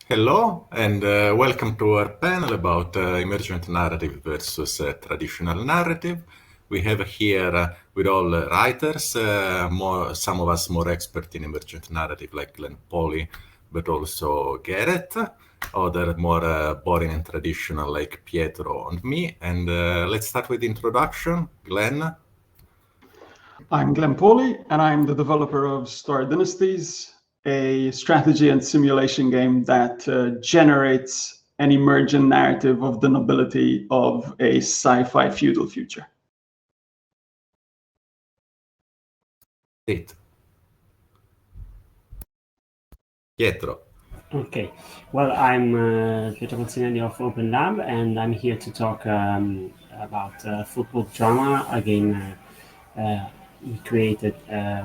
Hello, and welcome to our panel about emergent narrative versus traditional narrative. We have here with all writers, some of us more expert in emergent narrative like Glen, Pawley, but also Gareth, other more boring and traditional like Pietro and me. And let's start with introduction. Glen. I'm Glen Pawley, and I'm the developer of Star Dynasties, a strategy and simulation game that generates an emergent narrative of the nobility of a sci-fi feudal future. Pietro. Okay, well, I'm Pietro Polsinelli of Open Lab, and I'm here to talk about Football Drama, a game we created,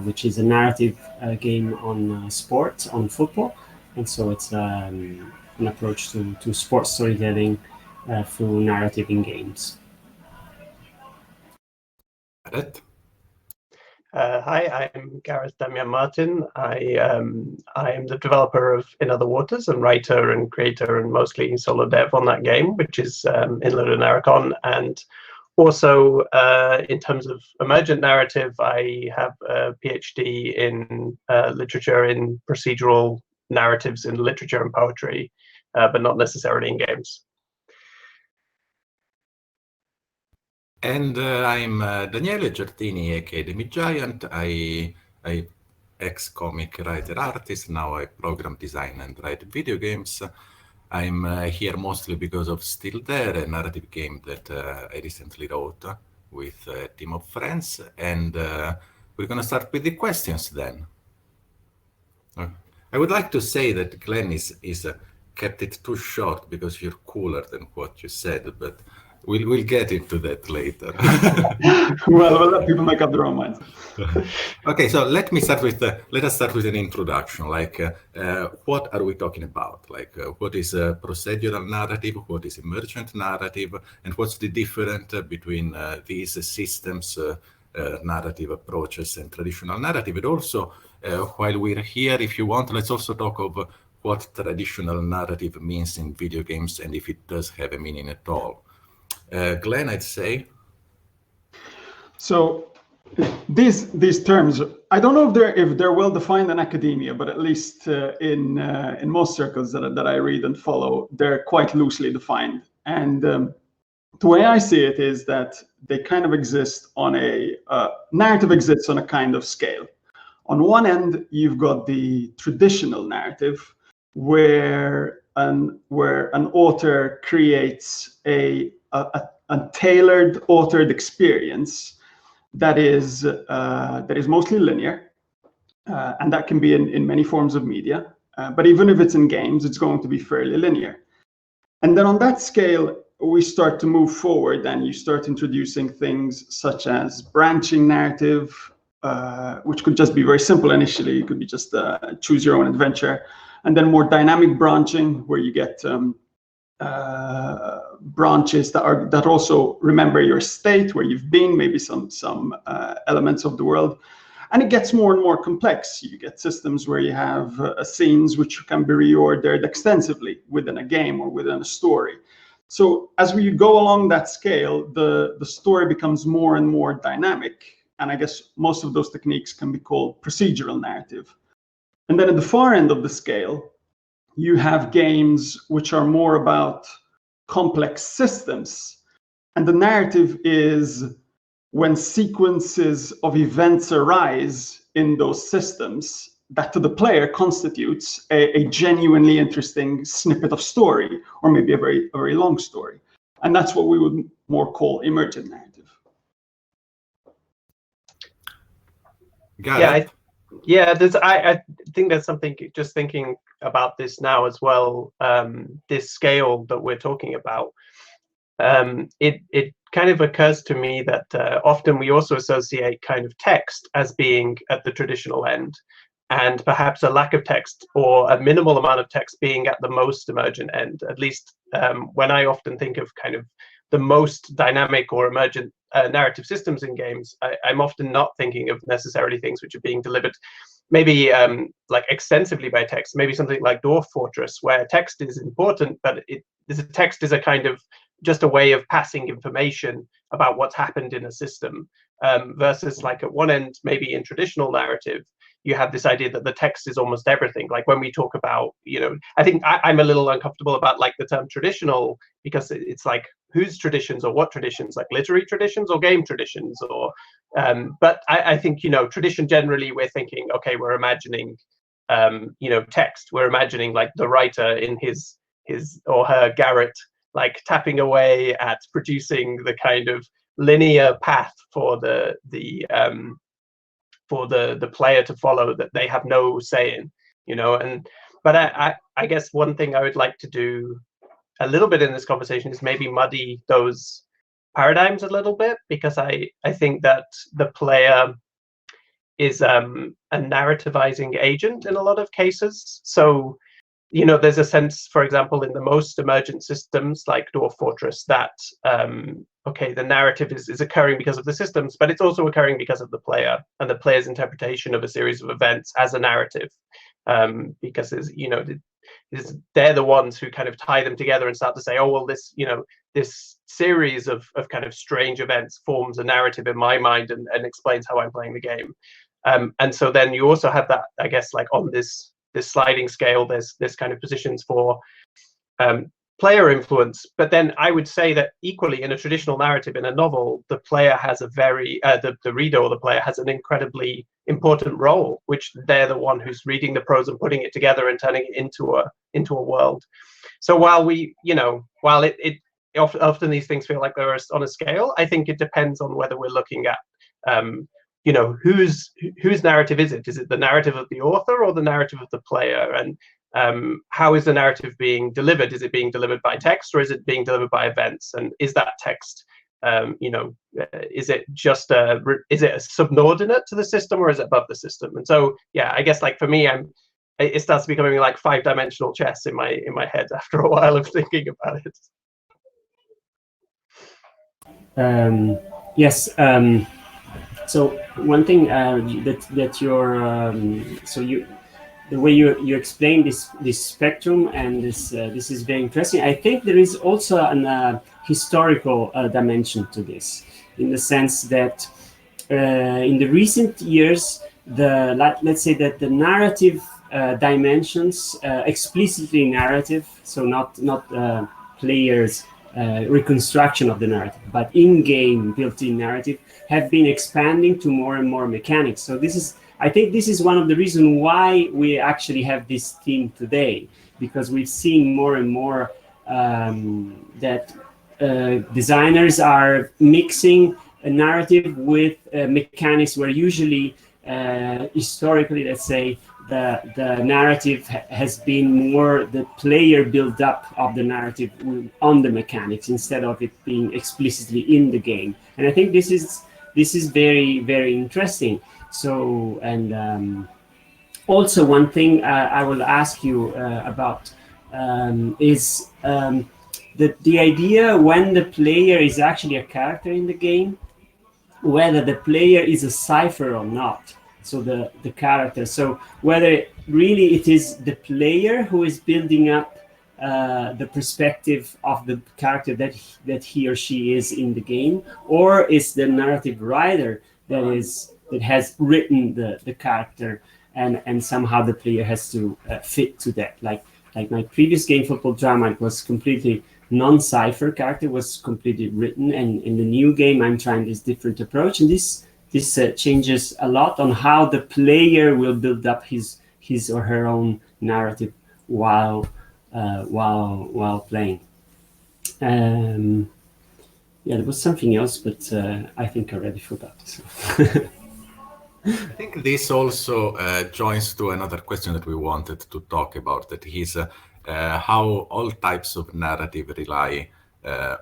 which is a narrative game on sports, on football, and so it's an approach to sports storytelling through narrative in games. Gareth. Hi, I'm Gareth Damian Martin. I am the developer of In Other Waters and writer and creator and mostly solo dev on that game, which is in LudoNarraCon. And also, in terms of emergent narrative, I have a PhD in literature in procedural narratives in literature and poetry, but not necessarily in games. And I'm Daniele Giardini, aka Demigiant. I ex-comic writer artist. Now I program design and write video games. I'm here mostly because of Still There, a narrative game that I recently wrote with a team of friends. And we're going to start with the questions then. I would like to say that Glen is kept it too short because you're cooler than what you said, but we'll get into that later. Well, we'll let people make up their own minds. Okay, so let us start with an introduction. Like, what are we talking about? Like, what is a procedural narrative? What is emergent narrative? And what's the difference between these systems, narrative approaches, and traditional narrative? And also, while we're here, if you want, let's also talk of what traditional narrative means in video games and if it does have a meaning at all. Glen, I'd say. So these terms, I don't know if they're well defined in academia, but at least in most circles that I read and follow, they're quite loosely defined. And the way I see it is that they kind of exist on a narrative exists on a kind of scale. On one end, you've got the traditional narrative, where an author creates a tailored authored experience that is mostly linear, and that can be in many forms of media. But even if it's in games, it's going to be fairly linear. And then on that scale, we start to move forward, and you start introducing things such as branching narrative, which could just be very simple initially. It could be just choose your own adventure. And then more dynamic branching, where you get branches that also remember your state, where you've been, maybe some elements of the world. And it gets more and more complex. You get systems where you have scenes which can be reordered extensively within a game or within a story. So as we go along that scale, the story becomes more and more dynamic. And I guess most of those techniques can be called procedural narrative. And then at the far end of the scale, you have games which are more about complex systems. And the narrative is when sequences of events arise in those systems that to the player constitutes a genuinely interesting snippet of story, or maybe a very long story. And that's what we would more call emergent narrative. Got it. Yeah, I think there's something, just thinking about this now as well, this scale that we're talking about, it kind of occurs to me that often we also associate kind of text as being at the traditional end, and perhaps a lack of text or a minimal amount of text being at the most emergent end. At least when I often think of kind of the most dynamic or emergent narrative systems in games, I'm often not thinking of necessarily things which are being delivered maybe like extensively by text, maybe something like Dwarf Fortress, where text is important, but text is a kind of just a way of passing information about what's happened in a system, versus like at one end, maybe in traditional narrative, you have this idea that the text is almost everything. Like when we talk about, I think I'm a little uncomfortable about like the term traditional, because it's like whose traditions or what traditions, like literary traditions or game traditions, or but I think tradition generally we're thinking, okay, we're imagining text, we're imagining like the writer in his or her garret, like tapping away at producing the kind of linear path for the player to follow that they have no say in, but I guess one thing I would like to do a little bit in this conversation is maybe muddy those paradigms a little bit, because I think that the player is a narrativizing agent in a lot of cases. So there's a sense, for example, in the most emergent systems like Dwarf Fortress, that okay, the narrative is occurring because of the systems, but it's also occurring because of the player and the player's interpretation of a series of events as a narrative, because they're the ones who kind of tie them together and start to say, oh well, this series of kind of strange events forms a narrative in my mind and explains how I'm playing the game. And so then you also have that, I guess, like on this sliding scale, there's kind of positions for player influence. But then I would say that equally in a traditional narrative, in a novel, the player has a very the reader or the player has an incredibly important role, which they're the one who's reading the prose and putting it together and turning it into a world. So while while it often these things feel like they're on a scale, I think it depends on whether we're looking at whose narrative is it? Is it the narrative of the author or the narrative of the player? And how is the narrative being delivered? Is it being delivered by text, or is it being delivered by events? And is that text, is it just is it a subordinate to the system, or is it above the system? And so, yeah, I guess like for me, it starts becoming like 5-dimensional chess in my head after a while of thinking about it. Yes. So one thing that you're the way you explain this spectrum, and this is very interesting. I think there is also an historical dimension to this, in the sense that in the recent years, let's say that the narrative dimensions, explicitly narrative, so not players' reconstruction of the narrative, but in-game built-in narrative, have been expanding to more and more mechanics. So I think this is one of the reasons why we actually have this theme today, because we've seen more and more that designers are mixing a narrative with mechanics, where usually historically, let's say, the narrative has been more the player build up of the narrative on the mechanics, instead of it being explicitly in the game. And I think this is very, very interesting. So, and also one thing I will ask you about is the idea when the player is actually a character in the game, whether the player is a cipher or not. So the character, so whether really it is the player who is building up the perspective of the character that he or she is in the game, or is the narrative writer that has written the character, and somehow the player has to fit to that. Like my previous game, Football Drama, it was completely non-cipher character, was completely written, and in the new game I'm trying this different approach, and this changes a lot on how the player will build up his or her own narrative while playing. Yeah, there was something else, but I think I already forgot. So. I think this also joins to another question that we wanted to talk about, that is how all types of narrative rely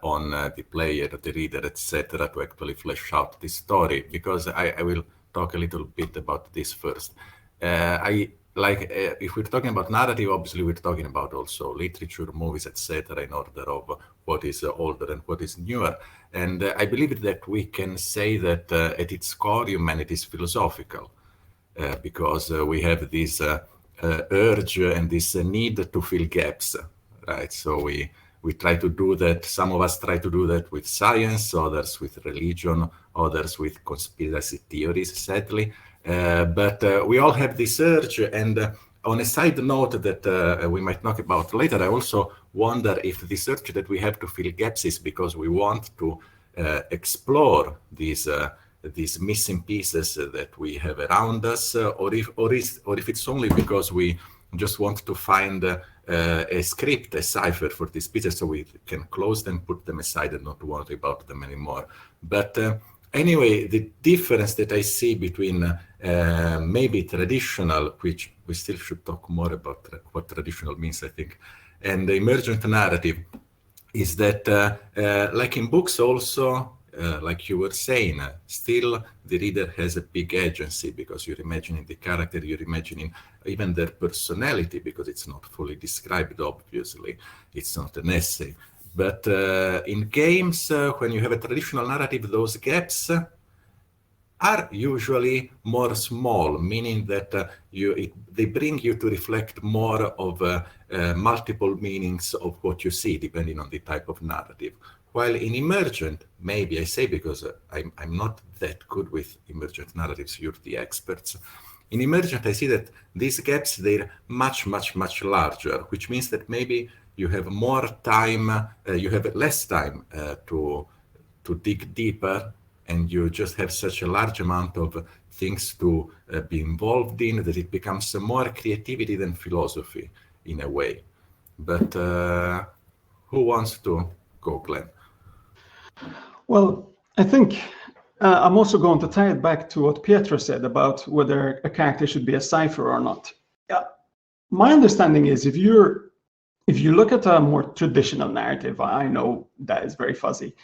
on the player, the reader, etc., to actually flesh out the story. Because I will talk a little bit about this first. If we're talking about narrative, obviously we're talking about also literature, movies, etc., in order of what is older and what is newer. And I believe that we can say that at its core, humanity is philosophical. because we have this urge and this need to fill gaps, right? So we try to do that. Some of us try to do that with science, others with religion, others with conspiracy theories, sadly. But we all have this urge. And on a side note that we might talk about later, I also wonder if this urge that we have to fill gaps is because we want to explore these missing pieces that we have around us, or if it's only because we just want to find a script, a cipher for these pieces, so we can close them, put them aside, and not worry about them anymore. But anyway, the difference that I see between maybe traditional, which we still should talk more about what traditional means, I think, and the emergent narrative, is that like in books also, like you were saying, still the reader has a big agency, because you're imagining the character, you're imagining even their personality, because it's not fully described, obviously. It's not an essay. But in games, when you have a traditional narrative, those gaps are usually more small, meaning that they bring you to reflect more of multiple meanings of what you see, depending on the type of narrative. While in Emergent, maybe I say, because I'm not that good with emergent narratives, you're the experts. In Emergent, I see that these gaps, they're much, much, much larger, which means that maybe you have more time, you have less time to dig deeper, and you just have such a large amount of things to be involved in that it becomes more creativity than philosophy in a way. But who wants to go, Glen? Well, I think I'm also going to tie it back to what Pietro said about whether a character should be a cipher or not. Yeah, my understanding is if you look at a more traditional narrative, I know that is very fuzzy.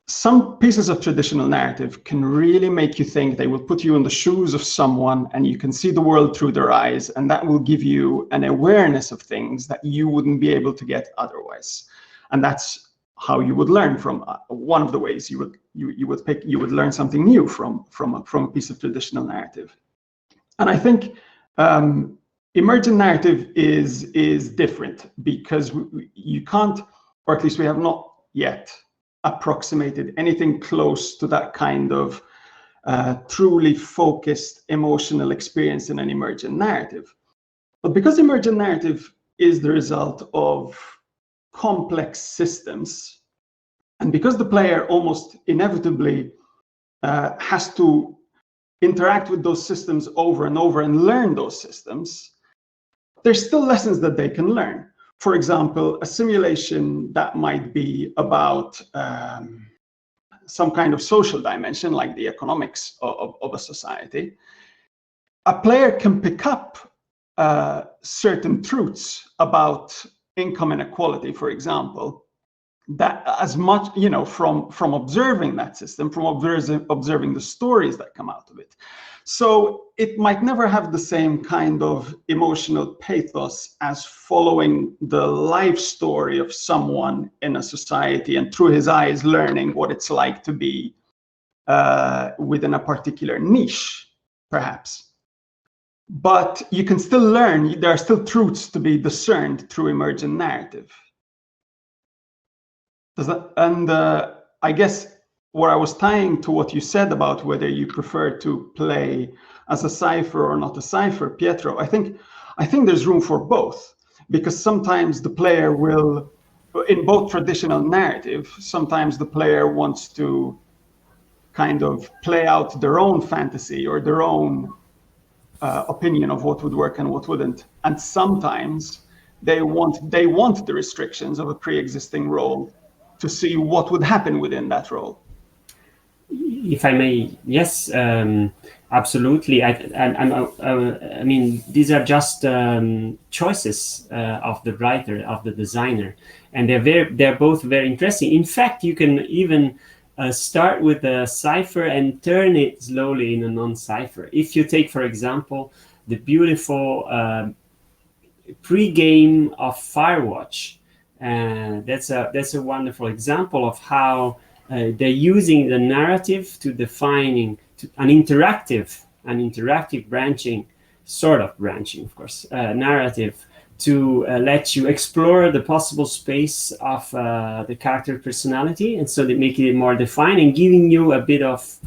Some pieces of traditional narrative can really make you think. They will put you in the shoes of someone, and you can see the world through their eyes, and that will give you an awareness of things that you wouldn't be able to get otherwise. And that's how you would learn from one of the ways you would learn something new from a piece of traditional narrative. And I think emergent narrative is different, because you can't, or at least we have not yet approximated anything close to that kind of truly focused emotional experience in an emergent narrative. But because emergent narrative is the result of complex systems, and because the player almost inevitably has to interact with those systems over and over and learn those systems, there's still lessons that they can learn. For example, a simulation that might be about some kind of social dimension, like the economics of a society, a player can pick up certain truths about income inequality, for example, that as much, from observing that system, from observing the stories that come out of it. So it might never have the same kind of emotional pathos as following the life story of someone in a society and through his eyes learning what it's like to be within a particular niche, perhaps. But you can still learn, there are still truths to be discerned through emergent narrative. I guess what I was tying to what you said about whether you prefer to play as a cipher or not a cipher, Pietro, I think there's room for both, because sometimes the player will, in both traditional narrative, sometimes the player wants to kind of play out their own fantasy or their own opinion of what would work and what wouldn't, and sometimes they want the restrictions of a pre-existing role to see what would happen within that role. If I may, yes, absolutely. I mean, these are just choices of the writer, of the designer, and they're both very interesting. In fact, you can even start with a cipher and turn it slowly in a non-cipher. If you take, for example, the beautiful pre-game of Firewatch, that's a wonderful example of how they're using the narrative to defining an interactive an interactive branching, sort of branching, of course, narrative to let you explore the possible space of the character personality, and so they make it more defined and giving you a bit of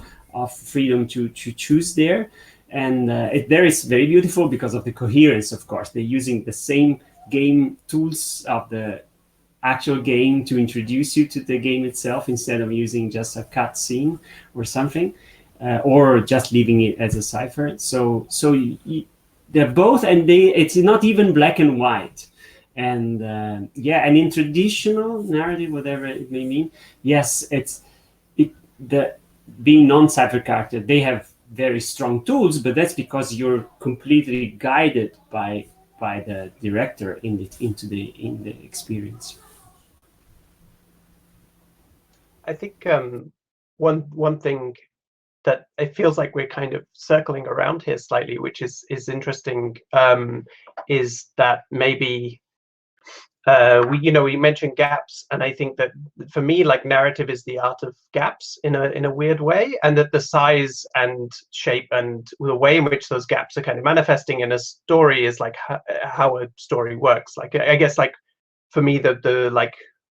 freedom to choose there. And there is very beautiful because of the coherence, of course. They're using the same game tools of the actual game to introduce you to the game itself instead of using just a cutscene or something, or just leaving it as a cipher. So they're both, and it's not even black and white. And and in traditional narrative, whatever it may mean, yes, being non-cipher character, they have very strong tools, but that's because you're completely guided by the director in the experience. I think one thing that it feels like we're kind of circling around here slightly, which is interesting, is that maybe we mentioned gaps, and I think that for me, like, narrative is the art of gaps in a weird way, and that the size and shape and the way in which those gaps are kind of manifesting in a story is like how a story works. Like, I guess, like, for me, the like,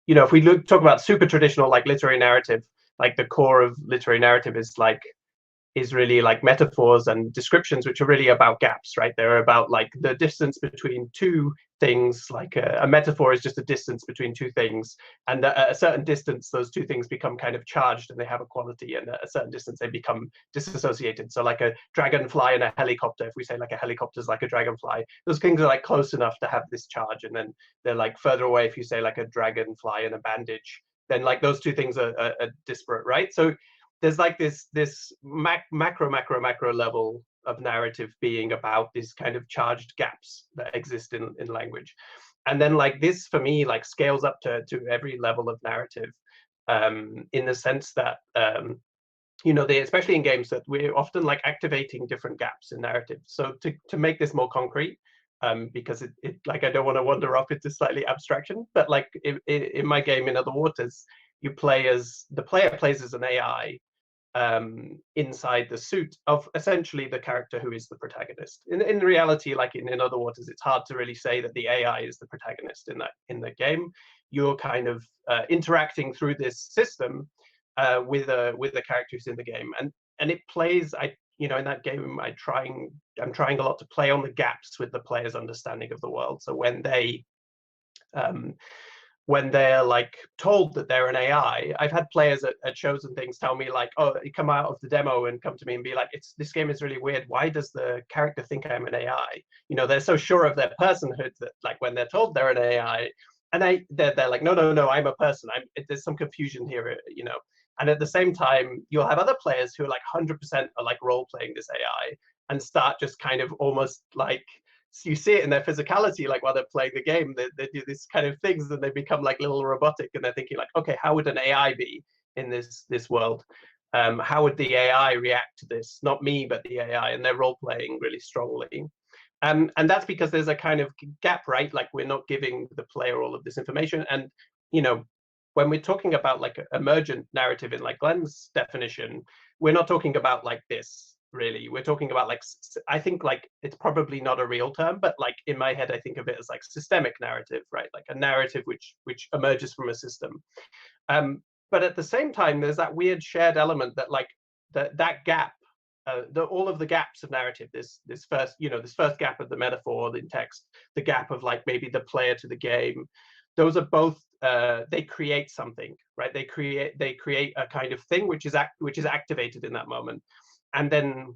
if we talk about super traditional like literary narrative, like the core of literary narrative is really like metaphors and descriptions, which are really about gaps, right? They're about like the distance between two things. Like a metaphor is just a distance between two things, and at a certain distance those two things become kind of charged and they have a quality, and at a certain distance they become disassociated. So like a dragonfly and a helicopter, if we say like a helicopter is like a dragonfly, those things are like close enough to have this charge, and then they're like further away if you say like a dragonfly and a bandage, then like those two things are disparate, right? So there's like this macro level of narrative being about these kind of charged gaps that exist in language. And then like this, for me, like scales up to every level of narrative, in the sense that, especially in games, that we're often like activating different gaps in narrative. So to make this more concrete, because it like, I don't want to wander off into slightly abstraction, but like in my game in Other Waters, the player plays as an AI, inside the suit of essentially the character who is the protagonist. In reality, like in Other Waters, it's hard to really say that the AI is the protagonist in the game. You're kind of interacting through this system with the character who's in the game, and it plays. In that game, I'm trying a lot to play on the gaps with the player's understanding of the world. So when they're like told that they're an AI, I've had players at shows and things tell me like, oh, you come out of the demo and come to me and be like, this game is really weird. Why does the character think I'm an AI? They're so sure of their personhood that like when they're told they're an AI, and they're like, no, I'm a person. There's some confusion here, And at the same time, you'll have other players who are like 100% are like role playing this AI and start just kind of almost like, you see it in their physicality, like while they're playing the game, they do this kind of things and they become like little robotic, and they're thinking like, okay, how would an AI be in this world? How would the AI react to this? Not me, but the AI, and they're role playing really strongly. And that's because there's a kind of gap, right? Like we're not giving the player all of this information. And, when we're talking about like emergent narrative in like Glen's definition, we're not talking about like this. Really, we're talking about like, I think like it's probably not a real term, but like in my head I think of it as like systemic narrative, right? Like a narrative which emerges from a system. But at the same time, there's that weird shared element that like that gap, all of the gaps of narrative, this first gap of the metaphor in text, the gap of like maybe the player to the game, those are both they create something, right? They create a kind of thing which is activated in that moment. And then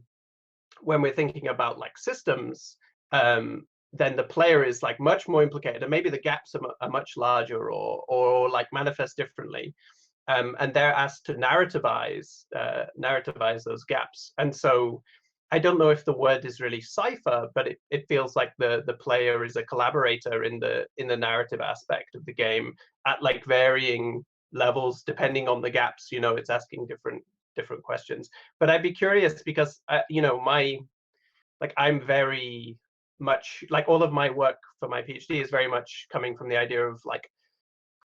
when we're thinking about like systems, then the player is like much more implicated, and maybe the gaps are much larger or like manifest differently, and they're asked to narrativize those gaps. And so I don't know if the word is really cipher, but it feels like the player is a collaborator in the narrative aspect of the game at like varying levels depending on the gaps. It's asking different questions. But I'd be curious because I'm very much like, all of my work for my PhD is very much coming from the idea of like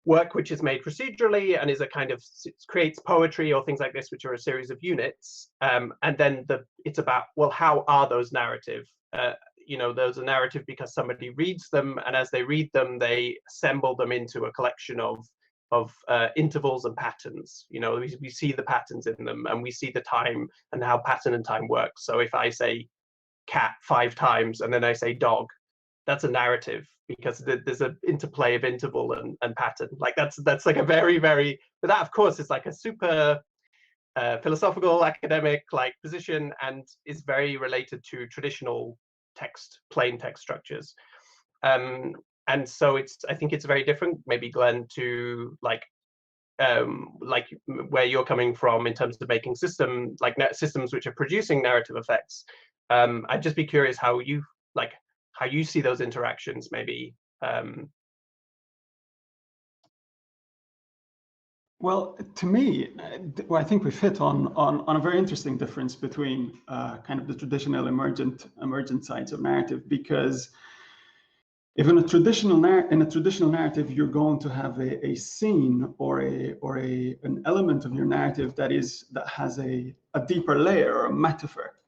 work which is made procedurally and is a kind of creates poetry or things like this, which are a series of units. And then it's about, well, how are those narrative? Those are narrative because somebody reads them, and as they read them, they assemble them into a collection of intervals and patterns. We see the patterns in them, and we see the time and how pattern and time works. So if I say cat 5 times and then I say dog, that's a narrative because there's an interplay of interval and pattern. Like that's like a very, very, but that of course is like a super philosophical academic like position, and is very related to traditional text, plain text structures. And so I think it's very different, maybe Glen, to like where you're coming from in terms of making systems which are producing narrative effects. I'd just be curious how you see those interactions, maybe. Well, to me, I think we've hit on a very interesting difference between kind of the traditional emergent sides of narrative, because if in a traditional narrative you're going to have a scene or an element of your narrative that has a deeper layer or a metaphor.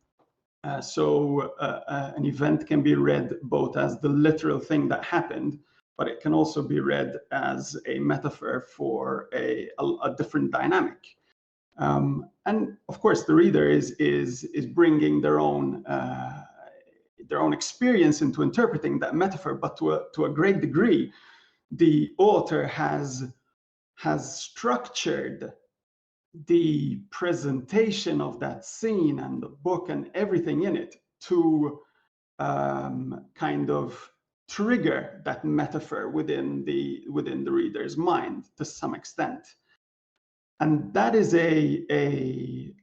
So an event can be read both as the literal thing that happened, but it can also be read as a metaphor for a different dynamic. And of course, the reader is bringing their own experience into interpreting that metaphor, but to a great degree, the author has structured the presentation of that scene and the book and everything in it to kind of trigger that metaphor within the reader's mind to some extent, and that is a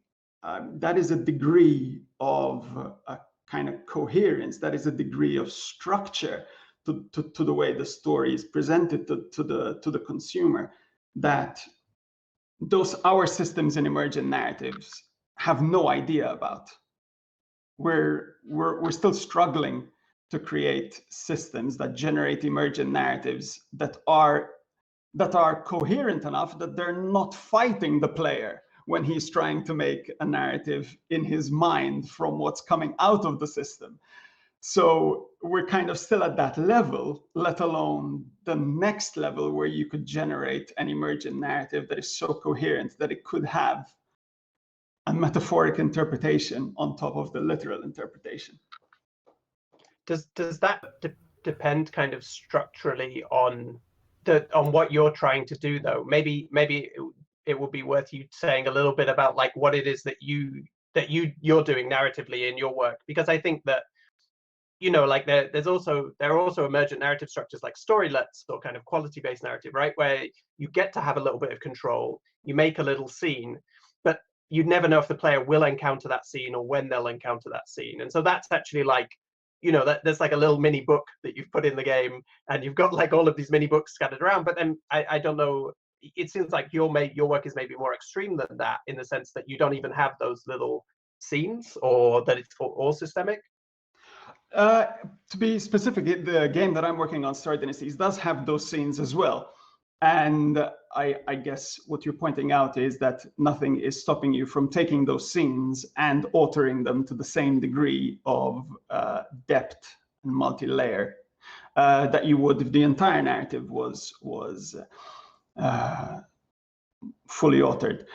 degree of a kind of coherence. That is a degree of structure to the way the story is presented to the consumer that our systems in emergent narratives have no idea about. We're still struggling to create systems that generate emergent narratives that are coherent enough that they're not fighting the player when he's trying to make a narrative in his mind from what's coming out of the system. So we're kind of still at that level, let alone the next level where you could generate an emergent narrative that is so coherent that it could have a metaphoric interpretation on top of the literal interpretation. Does that depend kind of structurally on what you're trying to do, though? Maybe it would be worth you saying a little bit about like what it is that you're doing narratively in your work, because I think that like there are also emergent narrative structures like storylets or kind of quality-based narrative, right, where you get to have a little bit of control, you make a little scene, but you'd never know if the player will encounter that scene or when they'll encounter that scene. And so that's actually like, there's like a little mini book that you've put in the game, and you've got like all of these mini books scattered around. But then I don't know, it seems like your work is maybe more extreme than that, in the sense that you don't even have those little scenes, or that it's all systemic. To be specific, the game that I'm working on, Star Dynasties, does have those scenes as well. And I guess what you're pointing out is that nothing is stopping you from taking those scenes and altering them to the same degree of depth and multi-layer that you would if the entire narrative was fully altered.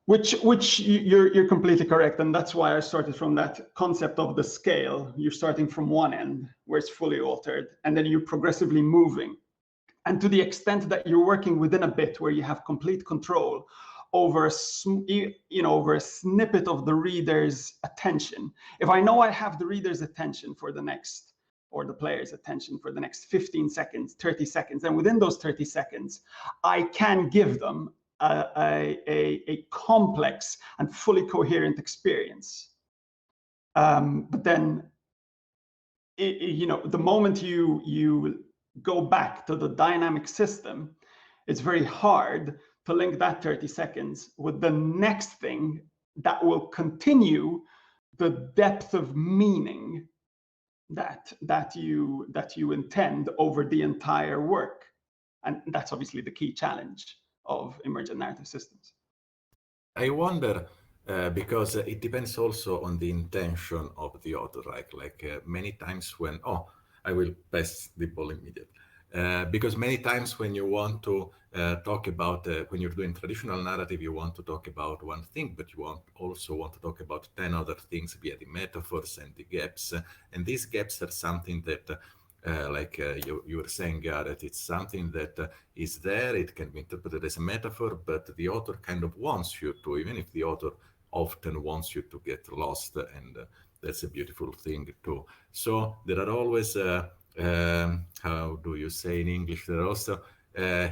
Which you're completely correct, and that's why I started from that concept of the scale. You're starting from one end where it's fully altered, and then you're progressively moving. And to the extent that you're working within a bit where you have complete control over a snippet of the reader's attention. If I know I have the reader's attention for the next, or the player's attention for the next 15 seconds, 30 seconds, and within those 30 seconds, I can give them a complex and fully coherent experience. But then, the moment you go back to the dynamic system, it's very hard to link that 30 seconds with the next thing that will continue the depth of meaning that you intend over the entire work. And that's obviously the key challenge of emergent narrative systems. I wonder, because it depends also on the intention of the author, like many times when, I will pass the ball immediately. Because many times when you want to talk about, when you're doing traditional narrative, you want to talk about one thing, but you also want to talk about 10 other things via the metaphors and the gaps. And these gaps are something that, you were saying, Gareth, it's something that is there, it can be interpreted as a metaphor, but the author kind of wants you to, even if the author often wants you to get lost, and that's a beautiful thing too. So there are always, how do you say in English, there are also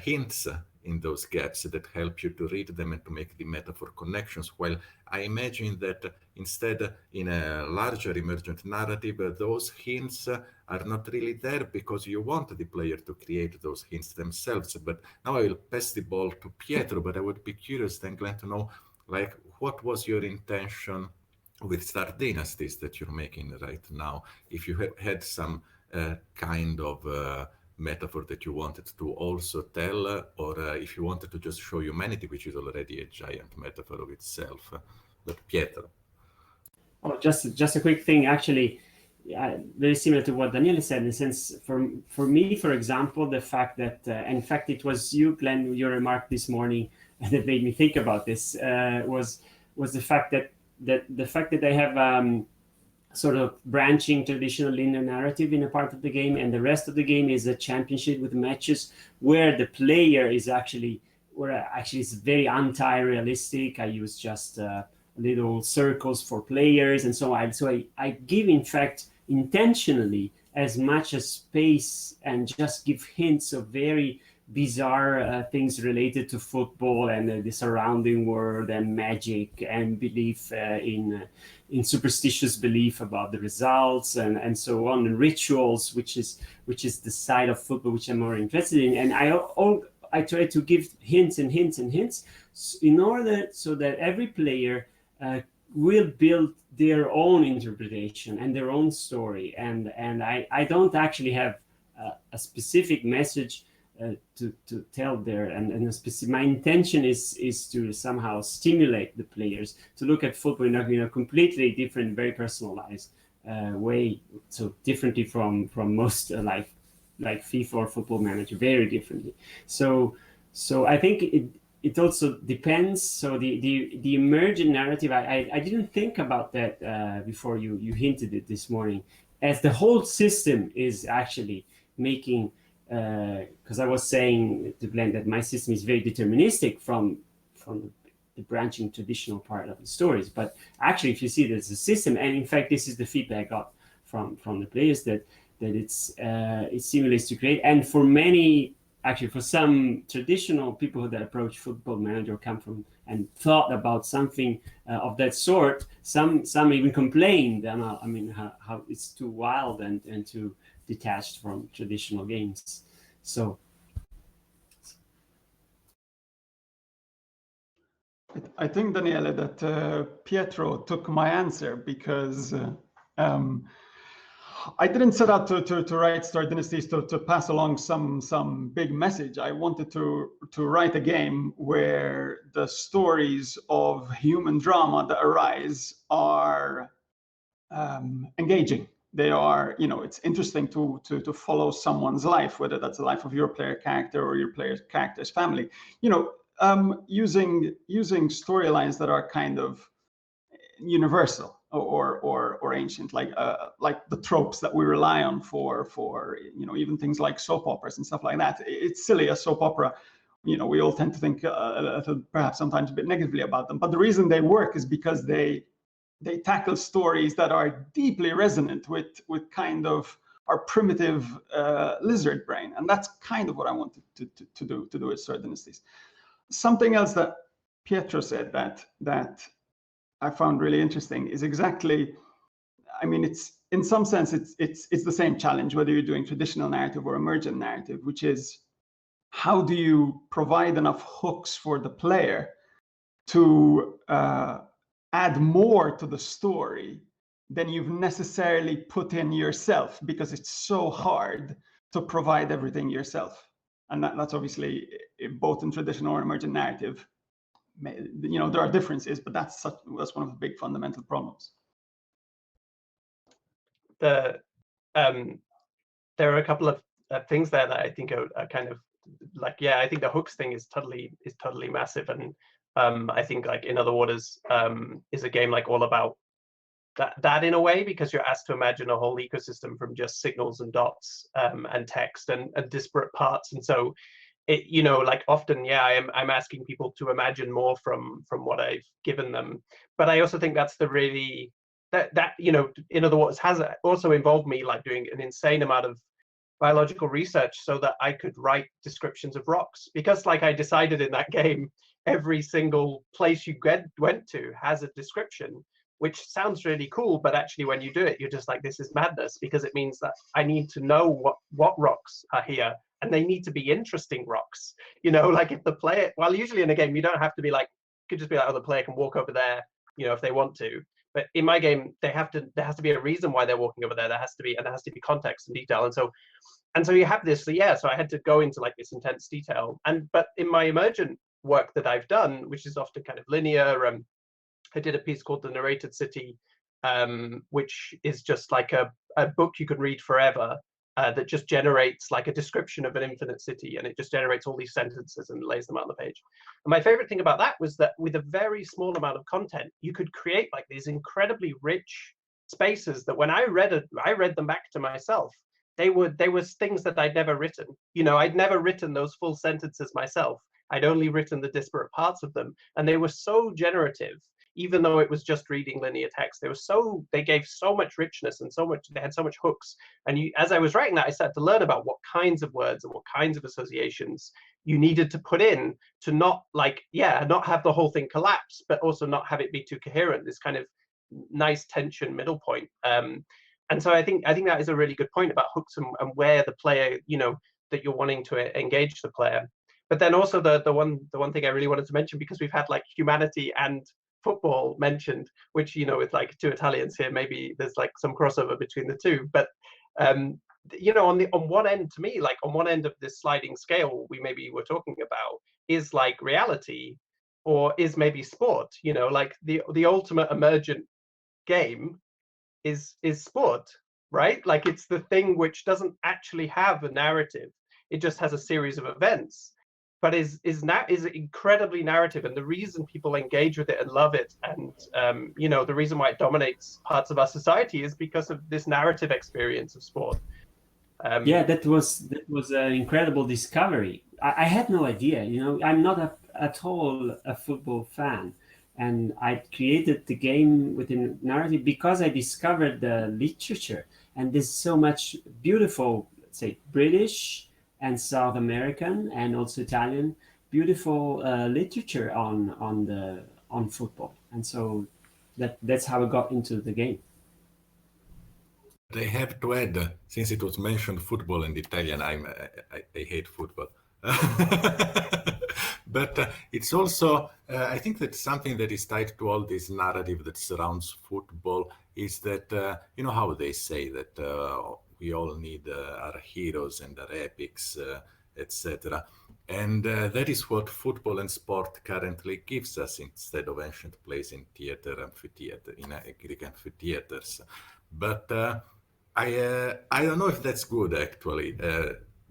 hints in those gaps that help you to read them and to make the metaphor connections. Well, I imagine that instead in a larger emergent narrative, those hints are not really there because you want the player to create those hints themselves. But now I will pass the ball to Pietro, but I would be curious then, Glen, to know, like, what was your intention with Star Dynasties that you're making right now? If you had some kind of metaphor that you wanted to also tell, or if you wanted to just show humanity, which is already a giant metaphor of itself. But Pietro. Oh, just a quick thing, actually, very similar to what Daniele said, in the sense, for me, for example, the fact that, in fact, it was you, Glen, your remark this morning that made me think about this, was the fact that I have sort of branching traditional linear narrative in a part of the game, and the rest of the game is a championship with matches where the player is actually it's very anti-realistic. I use just little circles for players and so on. So I give, in fact, intentionally as much as space and just give hints of very bizarre things related to football and the surrounding world and magic and belief in superstitious belief about the results and so on, and rituals, which is the side of football which I'm more interested in. And I try to give hints and hints and hints in order so that every player will build their own interpretation and their own story. And I don't actually have a specific message to tell there, and my intention is to somehow stimulate the players to look at football in a completely different, very personalized way, so differently from most like FIFA or Football Manager, very differently. So I think it also depends. So the emergent narrative, I didn't think about that before you hinted it this morning, as the whole system is actually making. Because I was saying to Glen that my system is very deterministic from the branching traditional part of the stories. But actually, if you see there's a system, and in fact, this is the feedback I got from the players that it stimulates to create. And for many, actually, for some traditional people that approach Football Manager come from and thought about something of that sort, some even complained. I mean, how it's too wild and too detached from traditional games. So I think, Daniele, that Pietro took my answer, because I didn't set out to write Star Dynasties to pass along some big message. I wanted to write a game where the stories of human drama that arise are engaging. They are, it's interesting to follow someone's life, whether that's the life of your player character or your player character's family. Using storylines that are kind of universal or ancient, like the tropes that we rely on for even things like soap operas and stuff like that. It's silly, a soap opera. We all tend to think perhaps sometimes a bit negatively about them, but the reason they work is because they tackle stories that are deeply resonant with kind of our primitive lizard brain, and that's kind of what I wanted to do with Star Dynasties. Something else that Pietro said that I found really interesting is exactly, I mean, it's in some sense it's the same challenge whether you're doing traditional narrative or emergent narrative, which is how do you provide enough hooks for the player to add more to the story than you've necessarily put in yourself, because it's so hard to provide everything yourself. and that's obviously both in traditional or emergent narrative. You know, there are differences, but that's one of the big fundamental problems. There are a couple of things there that I think are kind of like, yeah, I think the hooks thing is totally massive, and I think like In Other Waters is a game like all about that in a way, because you're asked to imagine a whole ecosystem from just signals and dots and text and disparate parts, and so it, you know, like often, yeah, I'm asking people to imagine more from what I've given them, but I also think that's the really that you know, In Other Waters has also involved me like doing an insane amount of biological research so that I could write descriptions of rocks, because like I decided in that game every single place you went to has a description, which sounds really cool, but actually when you do it, you're just like, this is madness, because it means that I need to know what rocks are here, and they need to be interesting rocks. You know, like if the player, well, usually in a game, you don't have to be like, you could just be like, oh, the player can walk over there, you know, if they want to. But in my game, there has to be a reason why they're walking over there. There has to be context and detail. And so you have this, so yeah, so I had to go into like this intense detail. But in my emergent work that I've done, which is often kind of linear, I did a piece called The Narrated City, which is just like a book you could read forever, that just generates like a description of an infinite city, and it just generates all these sentences and lays them out on the page. And my favorite thing about that was that with a very small amount of content, you could create like these incredibly rich spaces that when I read them back to myself, they were things that I'd never written. You know, I'd never written those full sentences myself. I'd only written the disparate parts of them, and they were so generative. Even though it was just reading linear text, they gave so much richness and they had so much hooks. And as I was writing that, I started to learn about what kinds of words and what kinds of associations you needed to put in to not have the whole thing collapse, but also not have it be too coherent, this kind of nice tension middle point. And so I think that is a really good point about hooks and where the player, you know, that you're wanting to engage the player. But then also the one thing I really wanted to mention, because we've had like humanity and football mentioned, which, you know, with like two Italians here, maybe there's like some crossover between the two. But you know, on one end, to me, like on one end of this sliding scale we maybe were talking about is like reality, or is maybe sport. You know, like the ultimate emergent game is sport, right? Like it's the thing which doesn't actually have a narrative. It just has a series of events, but is incredibly narrative, and the reason people engage with it and love it, and you know, the reason why it dominates parts of our society is because of this narrative experience of sport. Yeah, that was an incredible discovery. I had no idea. You know, I'm not at all a football fan, and I created the game within narrative because I discovered the literature, and there's so much beautiful, let's say, British and South American and also Italian beautiful literature on football, and so that's how I got into the game. I have to add, since it was mentioned football and Italian, I hate football. But it's also, I think that something that is tied to all this narrative that surrounds football is that, you know how they say that we all need our heroes and our epics, etc. And that is what football and sport currently gives us, instead of ancient plays in Greek amphitheaters. But I don't know if that's good, actually,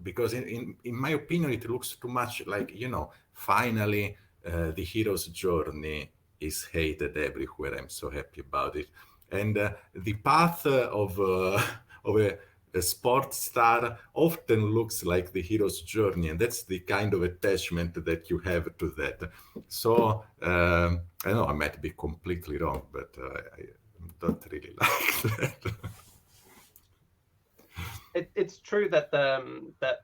because in my opinion, it looks too much like, you know, finally the hero's journey is hated everywhere. I'm so happy about it. And the path of a sports star often looks like the hero's journey, and that's the kind of attachment that you have to that. So I know I might be completely wrong, but I don't really like that. It's true that that,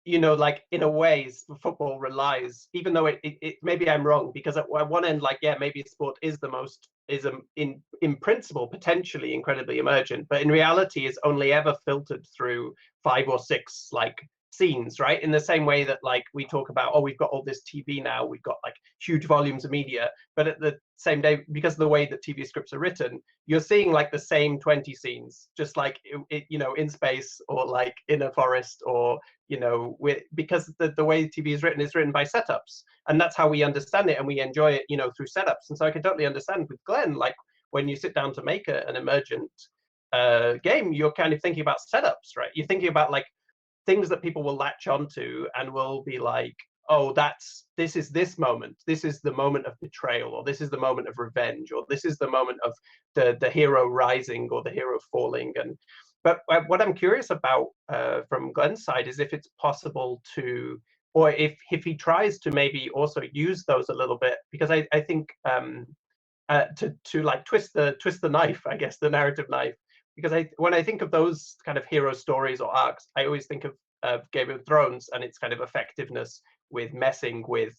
you know, like in a way football relies, even though it maybe I'm wrong, because at one end, like, yeah, maybe sport is in principle potentially incredibly emergent, but in reality is only ever filtered through 5 or 6 like scenes, right? In the same way that like we talk about, oh, we've got all this TV now, we've got like huge volumes of media, but at the same day, because of the way that TV scripts are written, you're seeing like the same 20 scenes, just like you know, in space or like in a forest, or you know, because the way TV is written by setups, and that's how we understand it and we enjoy it, you know, through setups. And so I can totally understand with Glen, like when you sit down to make an Emergent game, you're kind of thinking about setups, right? You're thinking about like things that people will latch onto and will be like, oh, this is this moment. This is the moment of betrayal, or this is the moment of revenge, or this is the moment of the hero rising or the hero falling. But what I'm curious about from Glen's side is if it's possible to, or if he tries to maybe also use those a little bit, because I think to like twist the knife, I guess, the narrative knife. Because when I think of those kind of hero stories or arcs, I always think of Game of Thrones and its kind of effectiveness with messing with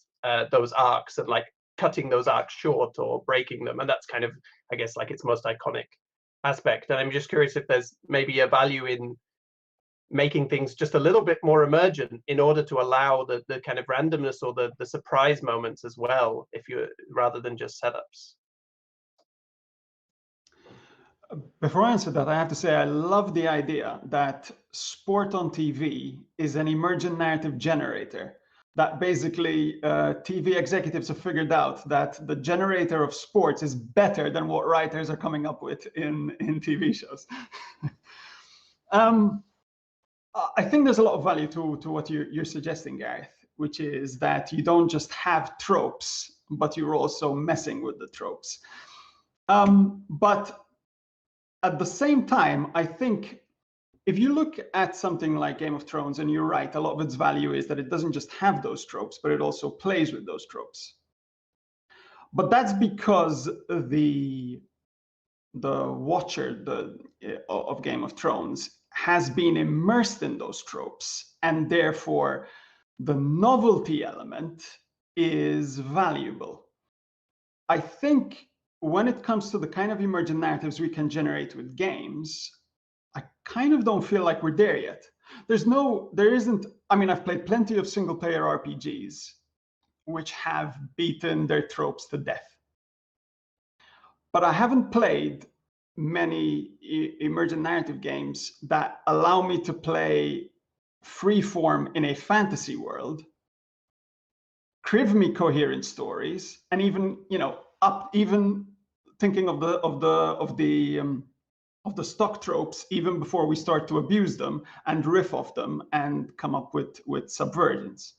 those arcs and like cutting those arcs short or breaking them. And that's kind of, I guess, like its most iconic aspect. And I'm just curious if there's maybe a value in making things just a little bit more emergent in order to allow the kind of randomness or the surprise moments as well, if you rather than just setups. Before I answer that, I have to say I love the idea that sport on TV is an emergent narrative generator. That basically TV executives have figured out that the generator of sports is better than what writers are coming up with in TV shows. I think there's a lot of value to what you're suggesting, Gareth, which is that you don't just have tropes, but you're also messing with the tropes. But at the same time, I think if you look at something like Game of Thrones, and you're right, a lot of its value is that it doesn't just have those tropes, but it also plays with those tropes. But that's because the watcher of Game of Thrones has been immersed in those tropes, and therefore the novelty element is valuable. I think when it comes to the kind of emergent narratives we can generate with games, I kind of don't feel like we're there yet. There isn't, I mean, I've played plenty of single player RPGs which have beaten their tropes to death. But I haven't played many emergent narrative games that allow me to play freeform in a fantasy world, crib me coherent stories, and even, you know, even thinking of the stock tropes even before we start to abuse them and riff off them and come up with subversions.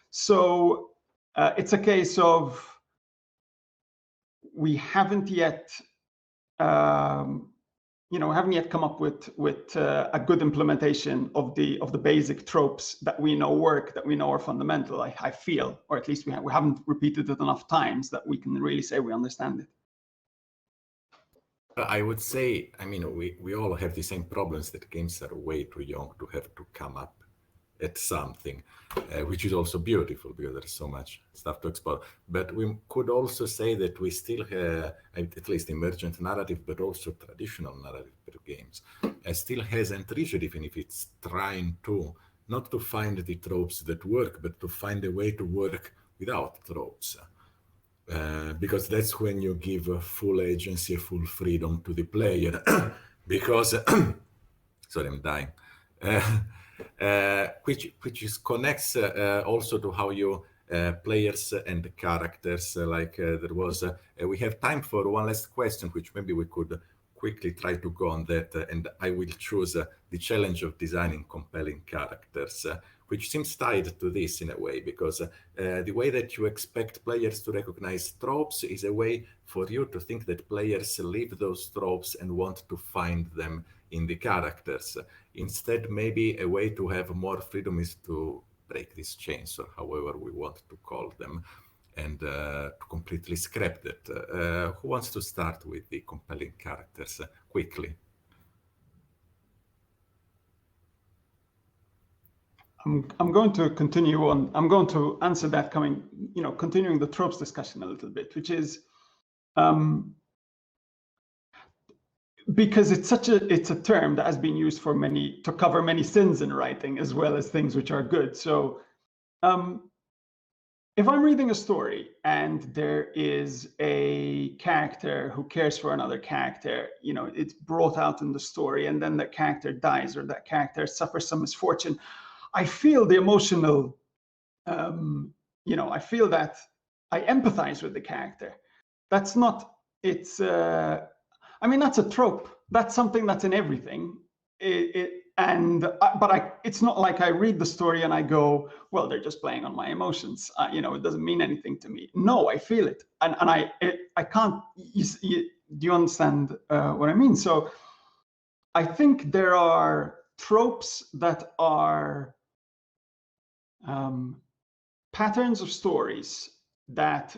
So it's a case of we haven't yet come up with a good implementation of the basic tropes that we know work, that we know are fundamental. I feel, or at least we haven't repeated it enough times that we can really say we understand it. I would say, I mean, we all have the same problems, that games are way too young to have to come up at something, which is also beautiful because there's so much stuff to explore. But we could also say that we still have, at least emergent narrative, but also traditional narrative games, still hasn't reached, even if it's trying to, not to find the tropes that work, but to find a way to work without tropes. Because that's when you give full agency, full freedom to the player. Because, sorry, I'm dying. Which connects also to how you players and characters, there was, we have time for one last question, which maybe we could quickly try to go on that, and I will choose the challenge of designing compelling characters, which seems tied to this in a way, because the way that you expect players to recognize tropes is a way for you to think that players leave those tropes and want to find them in the characters. Instead, maybe a way to have more freedom is to break these chains, or however we want to call them, and to completely scrap that. Who wants to start with the compelling characters quickly? I'm going to continue on. I'm going to answer that continuing the tropes discussion a little bit, which is because it's a term that has been used to cover many sins in writing as well as things which are good. So if I'm reading a story and there is a character who cares for another character, it's brought out in the story, and then that character dies or that character suffers some misfortune, I feel the emotional, I feel that I empathize with the character. That's not, that's a trope. That's something that's in everything. It's not like I read the story and I go, well, they're just playing on my emotions. It doesn't mean anything to me. No, I feel it, and I can't. Do you understand what I mean? So I think there are tropes that are patterns of stories that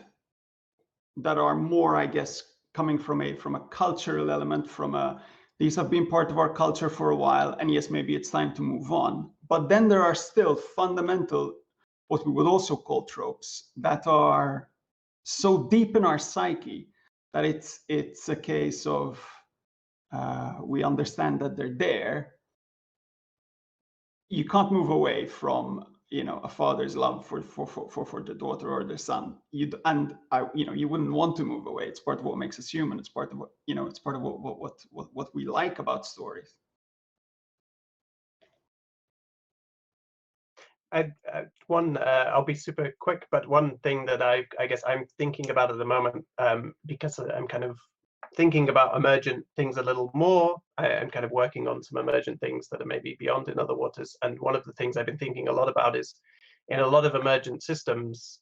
are more, I guess, coming from a cultural element, these have been part of our culture for a while, and yes, maybe it's time to move on. But then there are still fundamental, what we would also call tropes, that are so deep in our psyche that it's a case of we understand that they're there. You can't move away from a father's love for the daughter or the son. You wouldn't want to move away. It's part of what makes us human. It's part of what it's part of what we like about stories. I'll be super quick, but one thing that I guess I'm thinking about at the moment, because I'm kind of thinking about emergent things a little more. I'm kind of working on some emergent things that are maybe beyond in other waters. And one of the things I've been thinking a lot about is in a lot of emergent systems,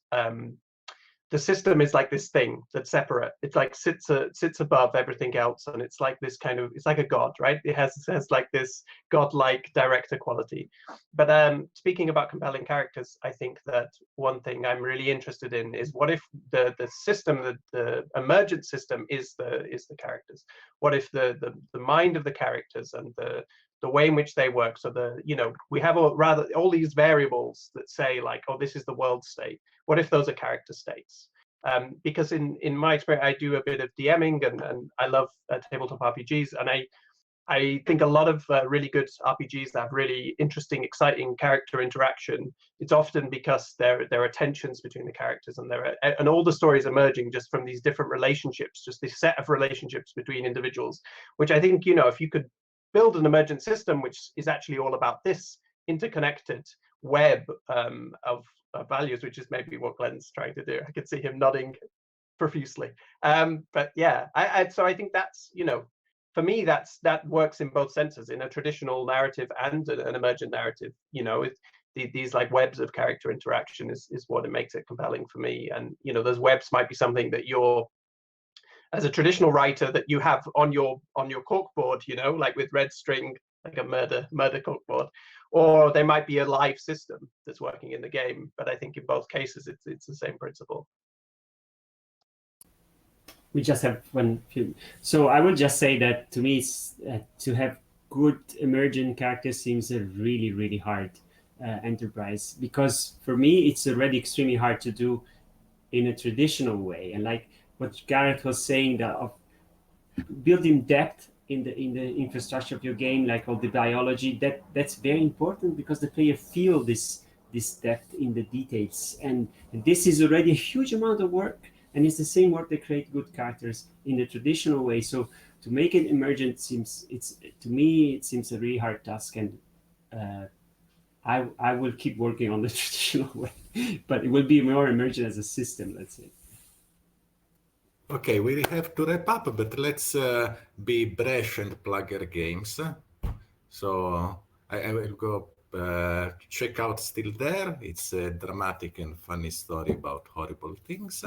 the system is like this thing that's separate. It's like sits above everything else, and it's like this kind of, it's like a god, right? It has like this godlike director quality. But speaking about compelling characters, I think that one thing I'm really interested in is what if the system, the emergent system is the characters? What if the mind of the characters and the way in which they work, so we have all these variables that say like, oh, this is the world state. What if those are character states? Because in my experience, I do a bit of DMing and I love tabletop RPGs, and I think a lot of really good RPGs that have really interesting, exciting character interaction. It's often because there are tensions between the characters, and all the stories emerging just from these different relationships, just this set of relationships between individuals, which I think, if you could build an emergent system which is actually all about this interconnected web of values, which is maybe what Glen's trying to do. I could see him nodding profusely. But yeah, so I think that's, for me, that works in both senses, in a traditional narrative and an emergent narrative. These like webs of character interaction is what it makes it compelling for me. And those webs might be something that you're, as a traditional writer, that you have on your corkboard, like with red string, like a murder corkboard, or there might be a live system that's working in the game. But I think in both cases, it's the same principle. We just have one few. So I would just say that to me, to have good emergent characters seems a really, really hard enterprise, because for me, it's already extremely hard to do in a traditional way. And like what Gareth was saying, that of building depth in the infrastructure of your game, like all the biology, that's very important, because the player feel this depth in the details, and this is already a huge amount of work, and it's the same work that create good characters in the traditional way. So to make it emergent seems a really hard task, and I will keep working on the traditional way, but it will be more emergent as a system, let's say. Okay, we have to wrap up, but let's be brash and plug our games. So I will go check out Still There. It's a dramatic and funny story about horrible things.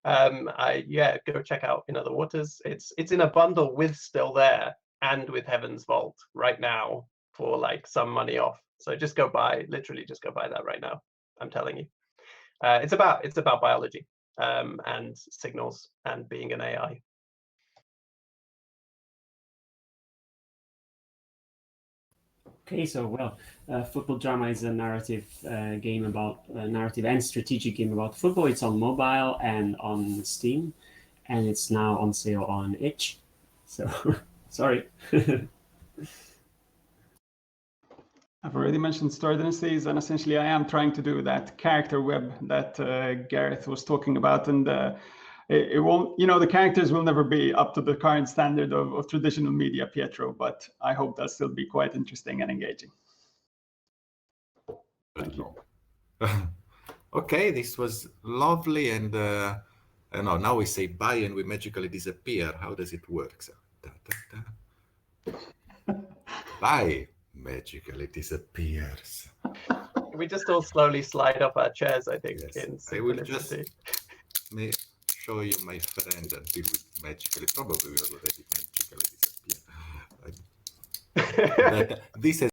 Go check out In Other Waters. It's in a bundle with Still There and with Heaven's Vault right now for like some money off. So literally just go buy that right now. I'm telling you. It's about biology and signals and being an AI. Okay, so Football Drama is a narrative narrative and strategic game about football. It's on mobile and on Steam, and it's now on sale on itch. So sorry. I've already mentioned Story Dynasties, and essentially I am trying to do that character web that Gareth was talking about, and it won't, the characters will never be up to the current standard of traditional media, Pietro, but I hope they'll still be quite interesting and engaging. Thank you. Okay, this was lovely, and now we say bye and we magically disappear. How does it work? So, bye magically disappears. We just all slowly slide up our chairs, I think, Yes. in I will just synchronicity. show you my friend until we magically, probably we already magically disappear. This has